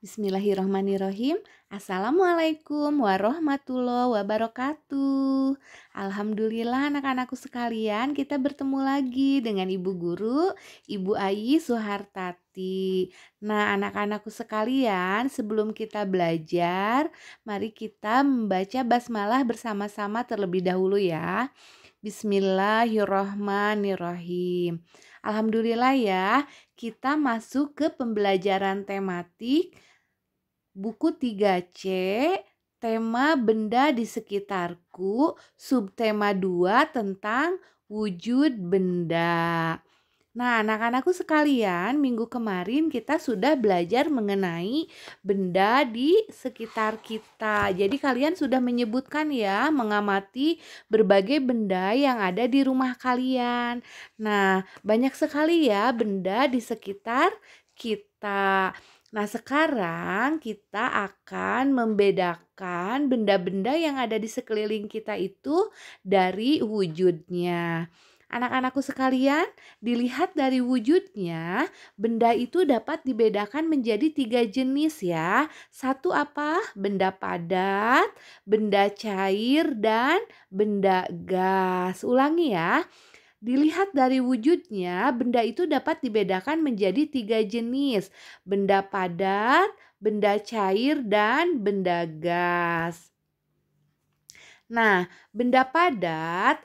Bismillahirrahmanirrahim. Assalamualaikum warahmatullahi wabarakatuh. Alhamdulillah anak-anakku sekalian, kita bertemu lagi dengan Ibu Guru, Ibu Ayi Suhartati. Nah, anak-anakku sekalian, sebelum kita belajar, mari kita membaca basmalah bersama-sama terlebih dahulu ya. Bismillahirrahmanirrahim. Alhamdulillah ya, kita masuk ke pembelajaran tematik buku 3C, tema benda di sekitarku, subtema 2 tentang wujud benda. Nah, anak-anakku sekalian, minggu kemarin kita sudah belajar mengenai benda di sekitar kita. Jadi kalian sudah menyebutkan ya, mengamati berbagai benda yang ada di rumah kalian. Nah, banyak sekali ya benda di sekitar kita. Nah, sekarang kita akan membedakan benda-benda yang ada di sekeliling kita itu dari wujudnya. Anak-anakku sekalian, dilihat dari wujudnya, benda itu dapat dibedakan menjadi 3 jenis ya. Satu apa? Benda padat, benda cair, dan benda gas. Ulangi ya. Dilihat dari wujudnya, benda itu dapat dibedakan menjadi 3 jenis. Benda padat, benda cair, dan benda gas. Nah, benda padat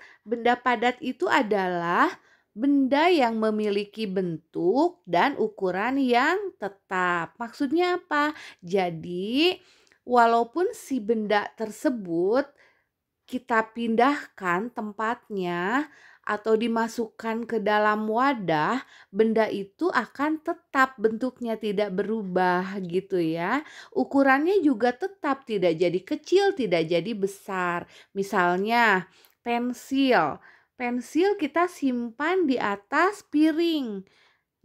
itu adalah benda yang memiliki bentuk dan ukuran yang tetap. Maksudnya apa? Jadi, walaupun si benda tersebut kita pindahkan tempatnya atau dimasukkan ke dalam wadah, benda itu akan tetap bentuknya tidak berubah gitu ya. Ukurannya juga tetap tidak jadi kecil, tidak jadi besar. Misalnya pensil. Pensil kita simpan di atas piring.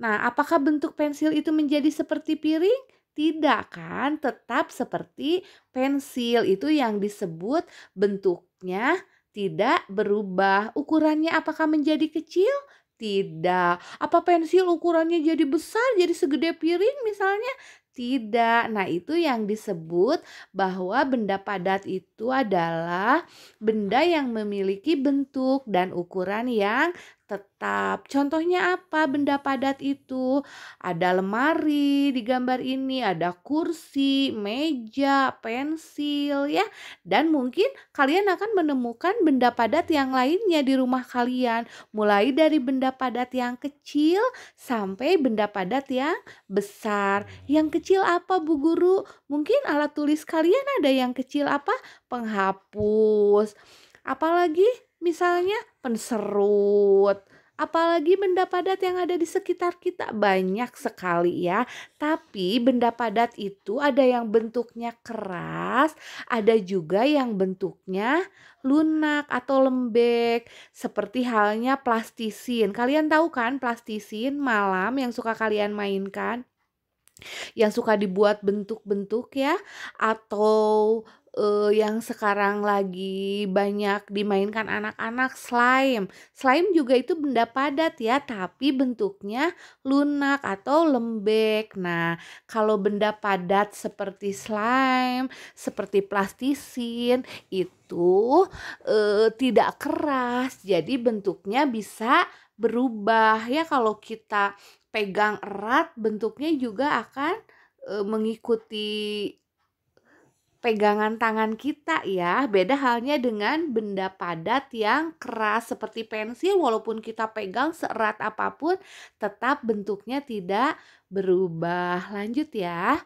Nah, apakah bentuk pensil itu menjadi seperti piring? Tidak kan, tetap seperti pensil. Itu yang disebut bentuknya tidak berubah. Ukurannya apakah menjadi kecil? Tidak. Apa pensil ukurannya jadi besar, jadi segede piring misalnya? Tidak. Nah, itu yang disebut bahwa benda padat itu adalah benda yang memiliki bentuk dan ukuran yang tetap. Contohnya apa benda padat itu? Ada lemari di gambar ini, ada kursi, meja, pensil ya. Dan mungkin kalian akan menemukan benda padat yang lainnya di rumah kalian. Mulai dari benda padat yang kecil sampai benda padat yang besar. Yang kecil apa Bu Guru? Mungkin alat tulis kalian ada yang kecil apa? Penghapus. Apalagi misalnya penserut. Apalagi benda padat yang ada di sekitar kita banyak sekali ya. Tapi benda padat itu ada yang bentuknya keras, ada juga yang bentuknya lunak atau lembek. Seperti halnya plastisin. Kalian tahu kan plastisin malam yang suka kalian mainkan? Yang suka dibuat bentuk-bentuk ya, atau yang sekarang lagi banyak dimainkan anak-anak slime. Slime juga itu benda padat ya, tapi bentuknya lunak atau lembek. Nah, kalau benda padat seperti slime, seperti plastisin itu tidak keras, jadi bentuknya bisa berubah ya. Kalau kita pegang erat, bentuknya juga akan mengikuti pegangan tangan kita ya. Beda halnya dengan benda padat yang keras seperti pensil, walaupun kita pegang seerat apapun tetap bentuknya tidak berubah. Lanjut ya.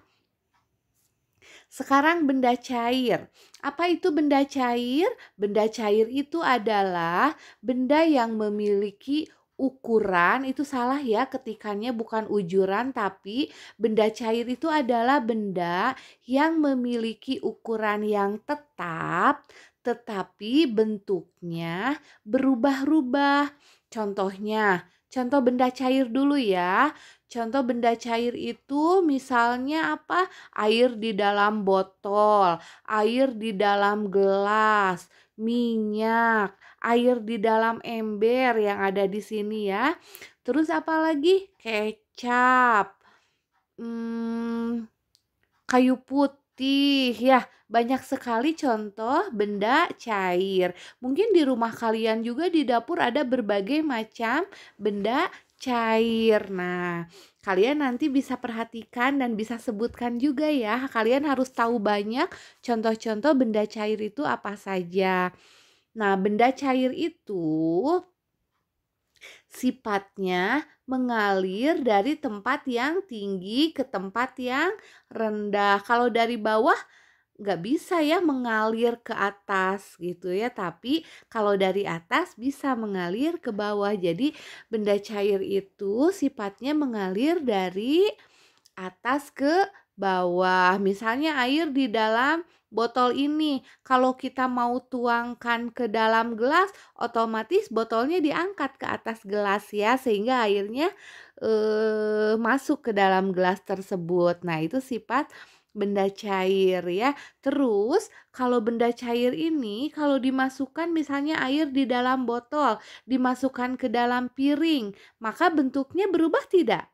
Sekarang benda cair. Apa itu benda cair? Benda cair itu adalah benda yang memiliki ukuran, itu salah ya ketikannya, bukan ujuran, tapi benda cair itu adalah benda yang memiliki ukuran yang tetap tetapi bentuknya berubah-ubah. Contoh benda cair dulu ya. Contoh benda cair itu misalnya apa? Air di dalam botol, air di dalam gelas, minyak, air di dalam ember yang ada di sini ya. Terus apa lagi? Kecap, hmm, kayu putih, ya banyak sekali contoh benda cair. Mungkin di rumah kalian juga di dapur ada berbagai macam benda cair. Nah, kalian nanti bisa perhatikan dan bisa sebutkan juga ya. Kalian harus tahu banyak contoh-contoh benda cair itu apa saja. Nah, benda cair itu sifatnya mengalir dari tempat yang tinggi ke tempat yang rendah. Kalau dari bawah nggak bisa ya mengalir ke atas gitu ya, tapi kalau dari atas bisa mengalir ke bawah. Jadi benda cair itu sifatnya mengalir dari atas ke bawah. Misalnya air di dalam botol ini, kalau kita mau tuangkan ke dalam gelas, otomatis botolnya diangkat ke atas gelas ya, sehingga airnya masuk ke dalam gelas tersebut. Nah, itu sifat benda cair ya. Terus kalau benda cair ini kalau dimasukkan misalnya air di dalam botol, dimasukkan ke dalam piring, maka bentuknya berubah tidak?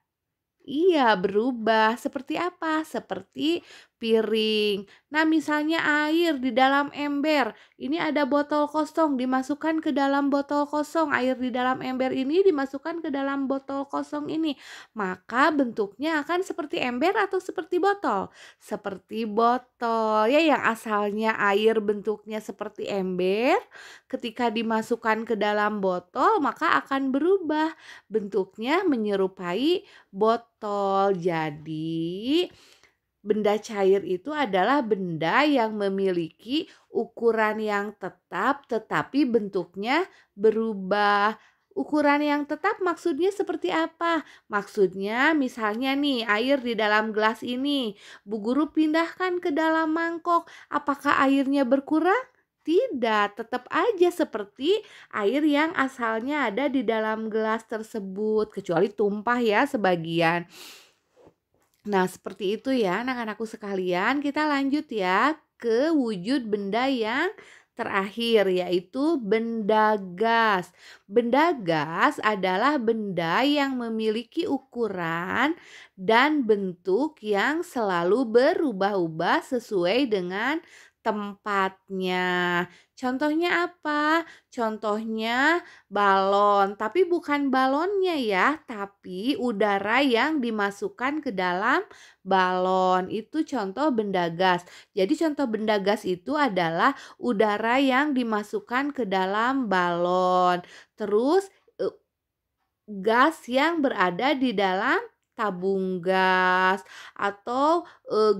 Iya, berubah. Seperti apa? Seperti piring. Nah, misalnya air di dalam ember. Ini ada botol kosong, dimasukkan ke dalam botol kosong. Air di dalam ember ini dimasukkan ke dalam botol kosong ini. Maka bentuknya akan seperti ember atau seperti botol? Seperti botol. Ya, yang asalnya air bentuknya seperti ember, ketika dimasukkan ke dalam botol, maka akan berubah. Bentuknya menyerupai botol. Jadi, benda cair itu adalah benda yang memiliki ukuran yang tetap tetapi bentuknya berubah. Ukuran yang tetap maksudnya seperti apa? Maksudnya misalnya nih air di dalam gelas ini, Bu Guru pindahkan ke dalam mangkok. Apakah airnya berkurang? Tidak, tetap aja seperti air yang asalnya ada di dalam gelas tersebut, kecuali tumpah ya sebagian. Nah, seperti itu ya anak-anakku sekalian. Kita lanjut ya ke wujud benda yang terakhir yaitu benda gas. Benda gas adalah benda yang memiliki ukuran dan bentuk yang selalu berubah-ubah sesuai dengan tempatnya. Contohnya apa? Contohnya balon, tapi bukan balonnya ya, tapi udara yang dimasukkan ke dalam balon. Itu contoh benda gas. Jadi contoh benda gas itu adalah udara yang dimasukkan ke dalam balon. Terus gas yang berada di dalam tabung gas atau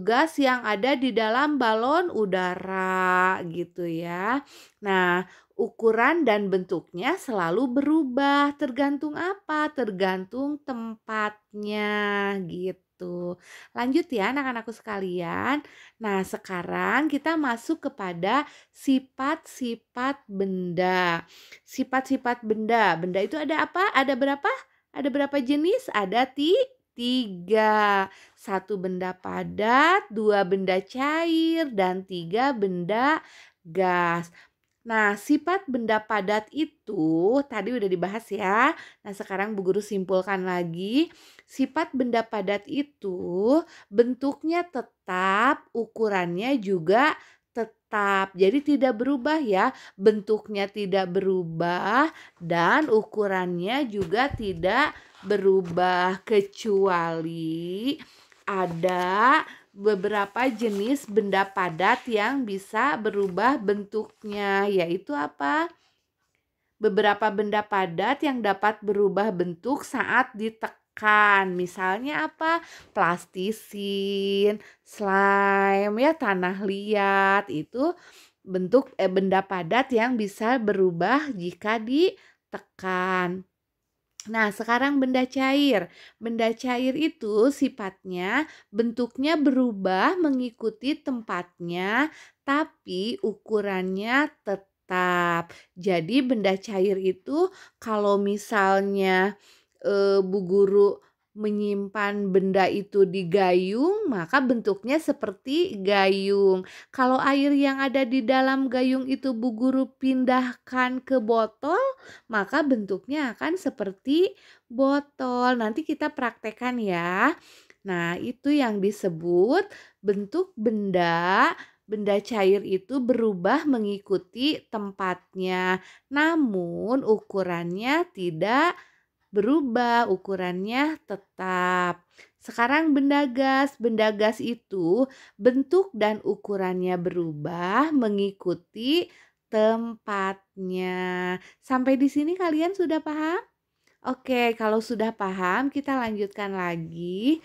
gas yang ada di dalam balon udara gitu ya. Nah, ukuran dan bentuknya selalu berubah tergantung apa? Tergantung tempatnya gitu. Lanjut ya anak-anakku sekalian. Nah, sekarang kita masuk kepada sifat-sifat benda. Sifat-sifat benda. Benda itu ada apa? Ada berapa? Ada berapa jenis? Ada tiga. Satu benda padat, dua benda cair, dan tiga benda gas. Nah, sifat benda padat itu tadi udah dibahas ya. Nah, sekarang Bu Guru simpulkan lagi. Sifat benda padat itu bentuknya tetap, ukurannya juga tetap. Jadi tidak berubah ya. Bentuknya tidak berubah dan ukurannya juga tidak berubah kecuali ada beberapa jenis benda padat yang bisa berubah bentuknya, yaitu apa? Beberapa benda padat yang dapat berubah bentuk saat ditekan. Misalnya apa? Plastisin, slime, ya tanah liat. Itu bentuk benda padat yang bisa berubah jika ditekan. Nah, sekarang benda cair. Benda cair itu sifatnya bentuknya berubah mengikuti tempatnya, tapi ukurannya tetap. Jadi benda cair itu kalau misalnya Bu Guru menyimpan benda itu di gayung, maka bentuknya seperti gayung. Kalau air yang ada di dalam gayung itu Bu Guru pindahkan ke botol, maka bentuknya akan seperti botol. Nanti kita praktekkan ya. Nah, itu yang disebut bentuk benda. Benda cair itu berubah mengikuti tempatnya, namun ukurannya tidak berubah, ukurannya tetap. Sekarang benda gas. Benda gas itu bentuk dan ukurannya berubah mengikuti tempatnya. Sampai di sini kalian sudah paham? Oke, kalau sudah paham, kita lanjutkan lagi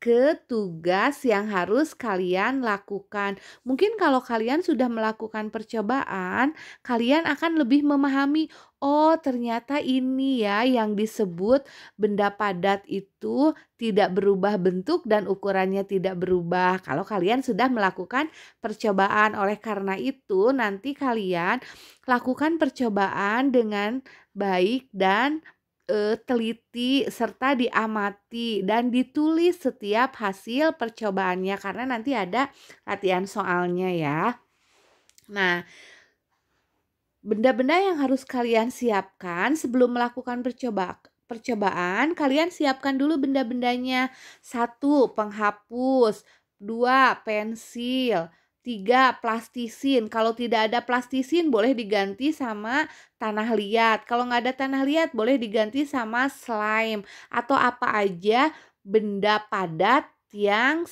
ke tugas yang harus kalian lakukan. Mungkin kalau kalian sudah melakukan percobaan, kalian akan lebih memahami, oh ternyata ini ya yang disebut benda padat itu tidak berubah bentuk dan ukurannya tidak berubah. Kalau kalian sudah melakukan percobaan, oleh karena itu nanti kalian lakukan percobaan dengan baik dan teliti serta diamati dan ditulis setiap hasil percobaannya karena nanti ada latihan soalnya ya. Nah, benda-benda yang harus kalian siapkan sebelum melakukan percobaan, kalian siapkan dulu benda-bendanya. 1. Penghapus. 2. Pensil. 3. Plastisin. Kalau tidak ada plastisin boleh diganti sama tanah liat. Kalau nggak ada tanah liat boleh diganti sama slime. Atau apa aja benda padat yang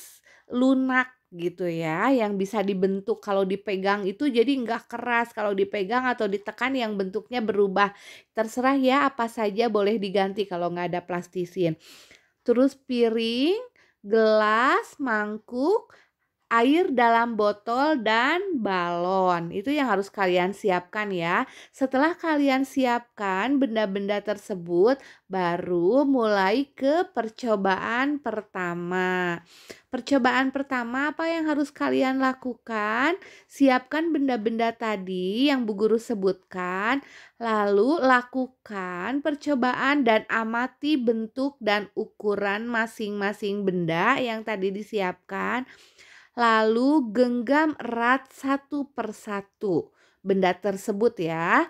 lunak gitu ya, yang bisa dibentuk. Kalau dipegang itu jadi nggak keras, kalau dipegang atau ditekan yang bentuknya berubah. Terserah ya, apa saja boleh diganti kalau nggak ada plastisin. Terus piring, gelas, mangkuk, air dalam botol dan balon. Itu yang harus kalian siapkan ya. Setelah kalian siapkan benda-benda tersebut, baru mulai ke percobaan pertama. Percobaan pertama apa yang harus kalian lakukan? Siapkan benda-benda tadi yang Bu Guru sebutkan, lalu lakukan percobaan dan amati bentuk dan ukuran masing-masing benda yang tadi disiapkan. Lalu genggam erat satu persatu benda tersebut ya.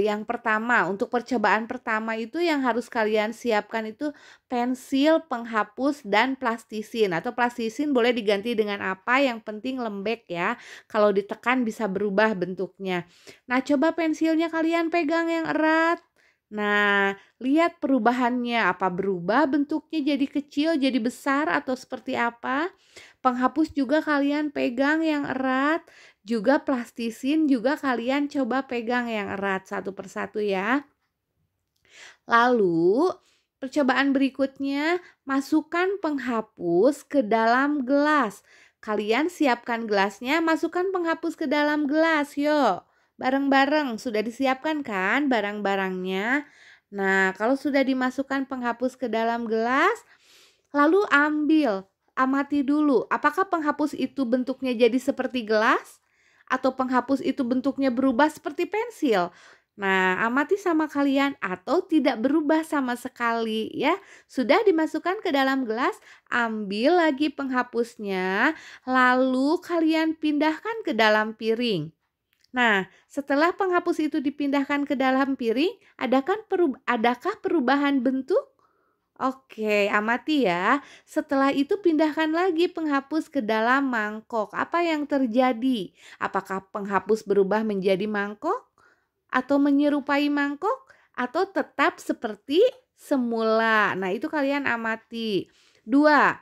Yang pertama, untuk percobaan pertama itu yang harus kalian siapkan itu pensil, penghapus, dan plastisin. Atau plastisin boleh diganti dengan apa, yang penting lembek ya. Kalau ditekan bisa berubah bentuknya. Nah, coba pensilnya kalian pegang yang erat. Nah, lihat perubahannya. Apa berubah bentuknya jadi kecil, jadi besar, atau seperti apa? Penghapus juga kalian pegang yang erat, juga plastisin juga kalian coba pegang yang erat satu persatu ya. Lalu percobaan berikutnya, masukkan penghapus ke dalam gelas. Kalian siapkan gelasnya, masukkan penghapus ke dalam gelas, yuk. Bareng-bareng, sudah disiapkan kan barang-barangnya? Nah, kalau sudah dimasukkan penghapus ke dalam gelas, lalu amati dulu, apakah penghapus itu bentuknya jadi seperti gelas? Atau penghapus itu bentuknya berubah seperti pensil? Nah, amati sama kalian atau tidak berubah sama sekali ya. Sudah dimasukkan ke dalam gelas, ambil lagi penghapusnya, lalu kalian pindahkan ke dalam piring. Nah, setelah penghapus itu dipindahkan ke dalam piring, adakah perubahan bentuk? Oke, amati ya. Setelah itu pindahkan lagi penghapus ke dalam mangkok. Apa yang terjadi? Apakah penghapus berubah menjadi mangkok? Atau menyerupai mangkok? Atau tetap seperti semula? Nah, itu kalian amati. 2.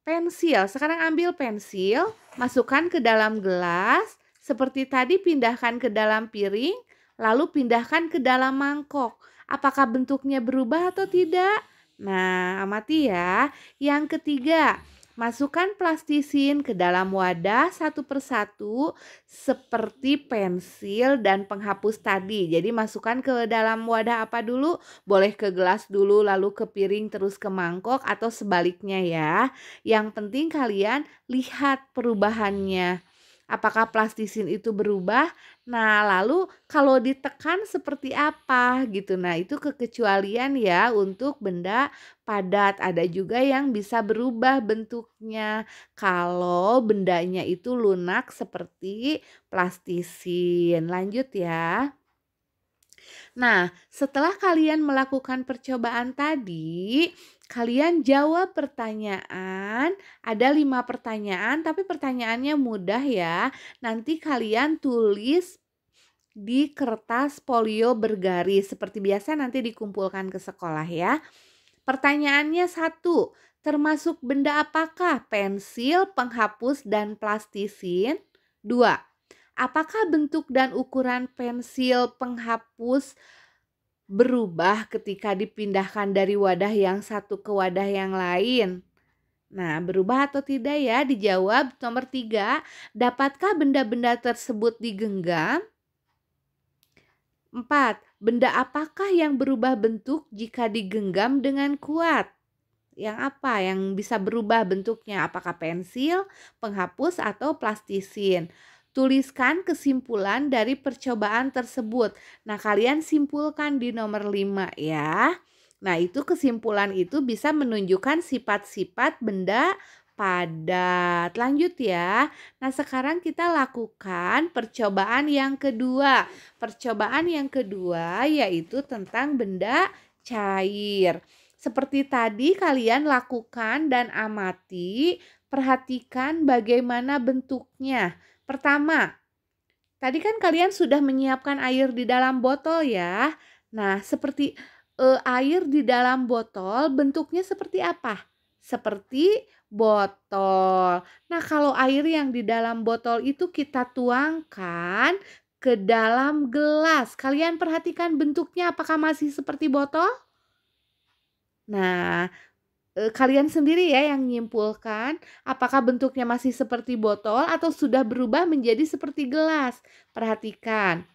Pensil. Sekarang ambil pensil, masukkan ke dalam gelas. Seperti tadi pindahkan ke dalam piring, lalu pindahkan ke dalam mangkok. Apakah bentuknya berubah atau tidak? Nah, amati ya. Yang ketiga, masukkan plastisin ke dalam wadah satu persatu seperti pensil dan penghapus tadi. Jadi masukkan ke dalam wadah apa dulu? Boleh ke gelas dulu, lalu ke piring, terus ke mangkok atau sebaliknya ya. Yang penting kalian lihat perubahannya. Apakah plastisin itu berubah? Nah, lalu kalau ditekan seperti apa gitu. Nah, itu kekecualian ya untuk benda padat. Ada juga yang bisa berubah bentuknya kalau bendanya itu lunak seperti plastisin. Lanjut ya. Nah, setelah kalian melakukan percobaan tadi, Kalian jawab pertanyaan, ada 5 pertanyaan tapi pertanyaannya mudah ya. Nanti kalian tulis di kertas folio bergaris seperti biasa nanti dikumpulkan ke sekolah ya. Pertanyaannya satu, termasuk benda apakah pensil, penghapus, dan plastisin? Dua, apakah bentuk dan ukuran pensil, penghapus berubah ketika dipindahkan dari wadah yang satu ke wadah yang lain? Nah, berubah atau tidak ya? Dijawab nomor 3, dapatkah benda-benda tersebut digenggam? 4, benda apakah yang berubah bentuk jika digenggam dengan kuat? Yang apa yang bisa berubah bentuknya? Apakah pensil, penghapus, atau plastisin? Tuliskan kesimpulan dari percobaan tersebut. Nah, kalian simpulkan di nomor 5 ya. Nah, itu kesimpulan itu bisa menunjukkan sifat-sifat benda padat. Lanjut ya. Nah, sekarang kita lakukan percobaan yang kedua. Percobaan yang kedua yaitu tentang benda cair. Seperti tadi kalian lakukan dan amati, perhatikan bagaimana bentuknya. Pertama, tadi kan kalian sudah menyiapkan air di dalam botol ya. Nah, seperti air di dalam botol bentuknya seperti apa? Seperti botol. Nah, kalau air yang di dalam botol itu kita tuangkan ke dalam gelas. Kalian perhatikan bentuknya apakah masih seperti botol? Nah, kalian sendiri ya yang menyimpulkan apakah bentuknya masih seperti botol atau sudah berubah menjadi seperti gelas. Perhatikan.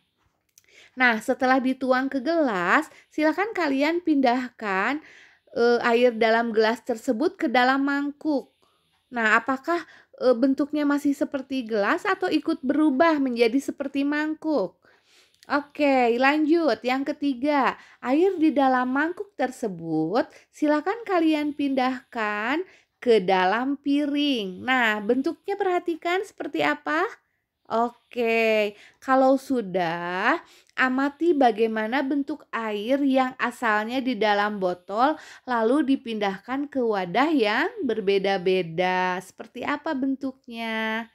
Nah, setelah dituang ke gelas, silakan kalian pindahkan air dalam gelas tersebut ke dalam mangkuk. Nah, apakah bentuknya masih seperti gelas atau ikut berubah menjadi seperti mangkuk? Oke, lanjut. Yang ketiga, air di dalam mangkuk tersebut silakan kalian pindahkan ke dalam piring. Nah, bentuknya perhatikan seperti apa? Oke, kalau sudah, amati bagaimana bentuk air yang asalnya di dalam botol lalu dipindahkan ke wadah yang berbeda-beda. Seperti apa bentuknya?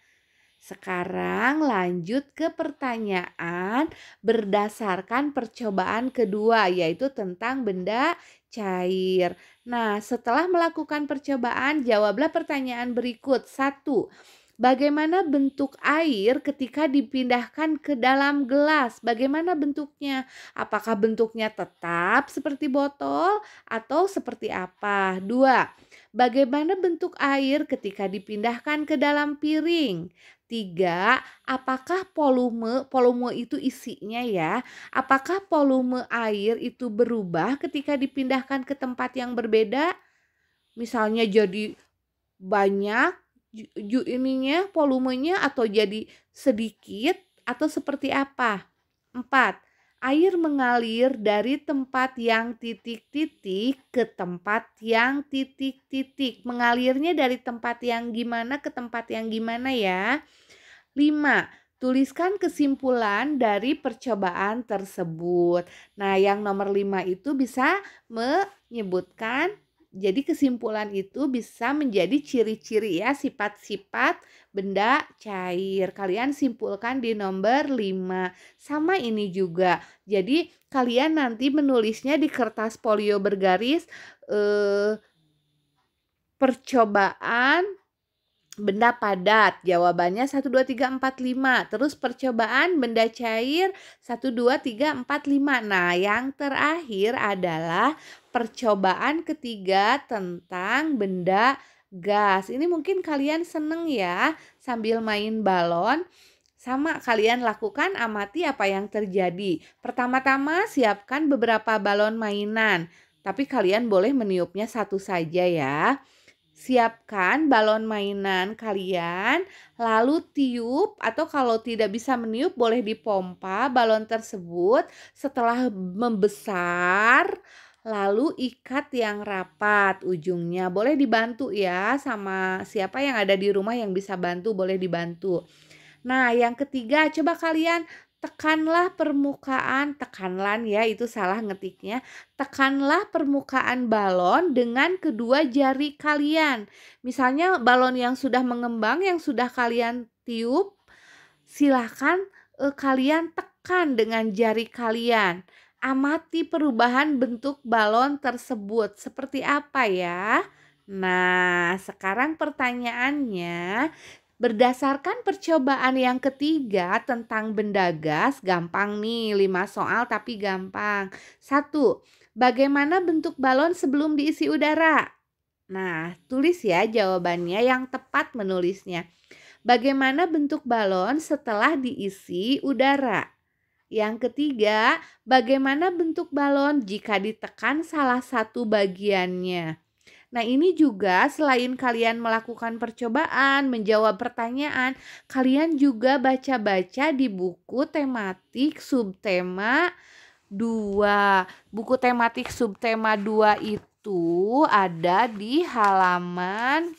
Sekarang lanjut ke pertanyaan berdasarkan percobaan kedua, yaitu tentang benda cair. Nah, setelah melakukan percobaan, jawablah pertanyaan berikut. 1. Bagaimana bentuk air ketika dipindahkan ke dalam gelas? Bagaimana bentuknya? Apakah bentuknya tetap seperti botol atau seperti apa? 2. Bagaimana bentuk air ketika dipindahkan ke dalam piring? 3, apakah volume itu isinya ya, apakah volume air itu berubah ketika dipindahkan ke tempat yang berbeda? Misalnya jadi banyak volumenya atau jadi sedikit atau seperti apa? 4, air mengalir dari tempat yang titik-titik ke tempat yang titik-titik. Mengalirnya dari tempat yang gimana ke tempat yang gimana ya? 5, tuliskan kesimpulan dari percobaan tersebut. Nah, yang nomor 5 itu bisa menyebutkan, jadi kesimpulan itu bisa menjadi ciri-ciri ya, sifat-sifat benda cair. Kalian simpulkan di nomor 5. Sama ini juga. Jadi kalian nanti menulisnya di kertas folio bergaris percobaan benda padat, jawabannya 1, 2, 3, 4, 5. Terus percobaan benda cair 1, 2, 3, 4, 5. Nah, yang terakhir adalah percobaan ketiga tentang benda gas. Ini mungkin kalian seneng ya sambil main balon. Sama kalian lakukan, amati apa yang terjadi. Pertama-tama siapkan beberapa balon mainan, tapi kalian boleh meniupnya satu saja ya. Siapkan balon mainan kalian, lalu tiup atau kalau tidak bisa meniup boleh dipompa balon tersebut. Setelah membesar, lalu ikat yang rapat ujungnya. Boleh dibantu ya sama siapa yang ada di rumah yang bisa bantu, boleh dibantu. Nah, yang ketiga, coba kalian Tekanlah permukaan, tekanlah ya itu salah ngetiknya. Tekanlah permukaan balon dengan kedua jari kalian. Misalnya balon yang sudah mengembang, yang sudah kalian tiup, silahkan kalian tekan dengan jari kalian. Amati perubahan bentuk balon tersebut. Seperti apa ya? Nah, sekarang pertanyaannya, berdasarkan percobaan yang ketiga tentang benda gas, gampang nih, 5 soal tapi gampang. 1. Bagaimana bentuk balon sebelum diisi udara? Nah, tulis ya jawabannya, yang tepat menulisnya. Bagaimana bentuk balon setelah diisi udara? Yang ketiga, bagaimana bentuk balon jika ditekan salah satu bagiannya? Nah, ini juga selain kalian melakukan percobaan, menjawab pertanyaan, kalian juga baca-baca di buku tematik subtema 2. Buku tematik subtema 2 itu ada di halaman,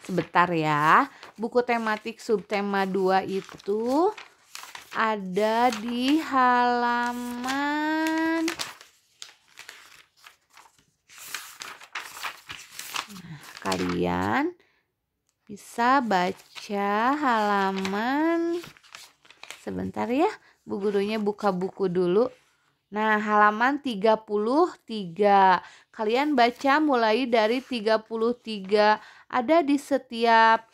sebentar ya. Buku tematik subtema 2 itu ada di halaman, kalian bisa baca halaman, sebentar ya, Bu Gurunya buka buku dulu. Nah, halaman 33. Kalian baca mulai dari 33. Ada di setiap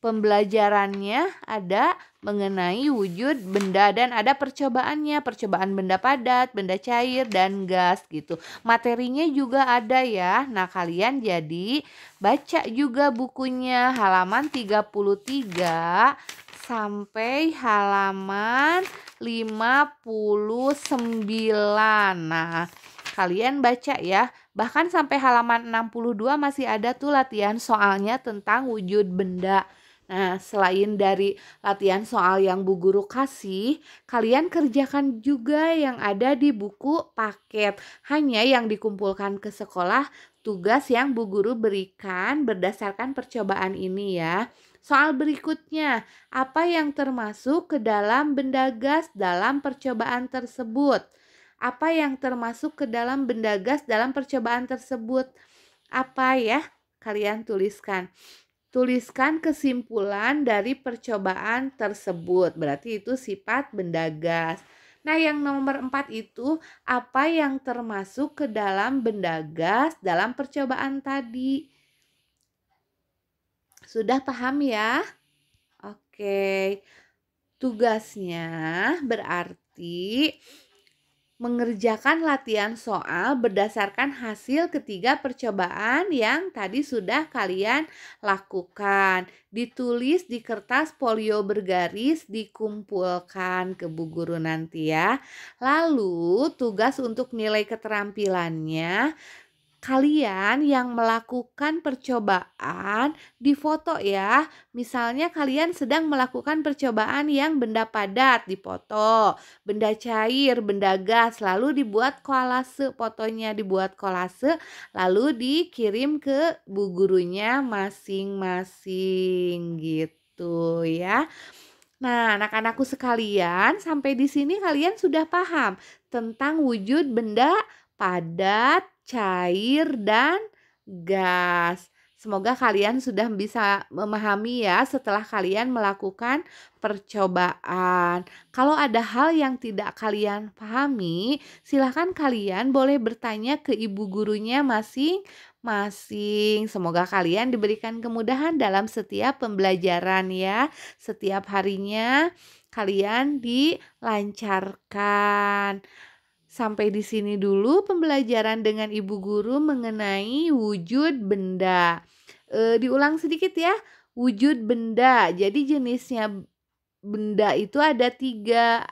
pembelajarannya, ada mengenai wujud benda dan ada percobaannya, percobaan benda padat, benda cair, dan gas gitu. Materinya juga ada ya. Nah, kalian jadi baca juga bukunya halaman 33 sampai halaman 59. Nah, kalian baca ya. Bahkan sampai halaman 62 masih ada tuh latihan soalnya tentang wujud benda. Nah, selain dari latihan soal yang Bu Guru kasih, kalian kerjakan juga yang ada di buku paket. Hanya yang dikumpulkan ke sekolah, tugas yang Bu Guru berikan berdasarkan percobaan ini ya. Soal berikutnya, apa yang termasuk ke dalam benda gas dalam percobaan tersebut? Apa yang termasuk ke dalam benda gas dalam percobaan tersebut? Apa ya? Kalian tuliskan. Tuliskan kesimpulan dari percobaan tersebut. Berarti itu sifat benda gas. Nah, yang nomor 4 itu apa yang termasuk ke dalam benda gas dalam percobaan tadi? Sudah paham ya? Oke. Tugasnya berarti mengerjakan latihan soal berdasarkan hasil ketiga percobaan yang tadi sudah kalian lakukan. Ditulis di kertas folio bergaris, dikumpulkan ke Bu Guru nanti ya. Lalu tugas untuk nilai keterampilannya, kalian yang melakukan percobaan difoto ya. Misalnya kalian sedang melakukan percobaan yang benda padat, difoto, benda cair, benda gas, lalu dibuat kolase, fotonya dibuat kolase, lalu dikirim ke Bu Gurunya masing-masing gitu ya. Nah, anak-anakku sekalian, sampai di sini kalian sudah paham tentang wujud benda padat, cair, dan gas. Semoga kalian sudah bisa memahami ya setelah kalian melakukan percobaan. Kalau ada hal yang tidak kalian pahami, silahkan kalian boleh bertanya ke ibu gurunya masing-masing. Semoga kalian diberikan kemudahan dalam setiap pembelajaran ya. Setiap harinya kalian dilancarkan. Sampai di sini dulu pembelajaran dengan Ibu Guru mengenai wujud benda. Diulang sedikit ya, wujud benda. Jadi jenisnya benda itu ada tiga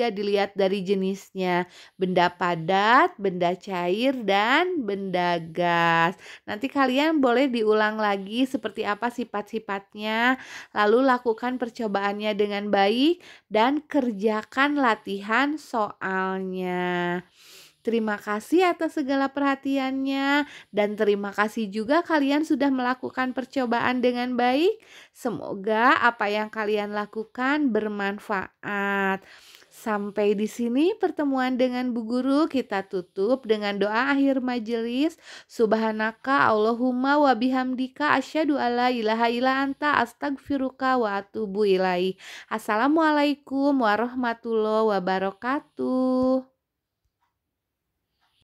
dilihat dari jenisnya. Benda padat, benda cair, dan benda gas. Nanti kalian boleh diulang lagi seperti apa sifat-sifatnya. Lalu lakukan percobaannya dengan baik dan kerjakan latihan soalnya. Terima kasih atas segala perhatiannya, dan terima kasih juga kalian sudah melakukan percobaan dengan baik. Semoga apa yang kalian lakukan bermanfaat. Sampai di sini pertemuan dengan Bu Guru, kita tutup dengan doa akhir majelis. Subhanaka Allahumma wa bihamdika asyhadu alla ilaha illa anta astagfiruka wa atubu ilaik. Assalamualaikum warahmatullahi wabarakatuh.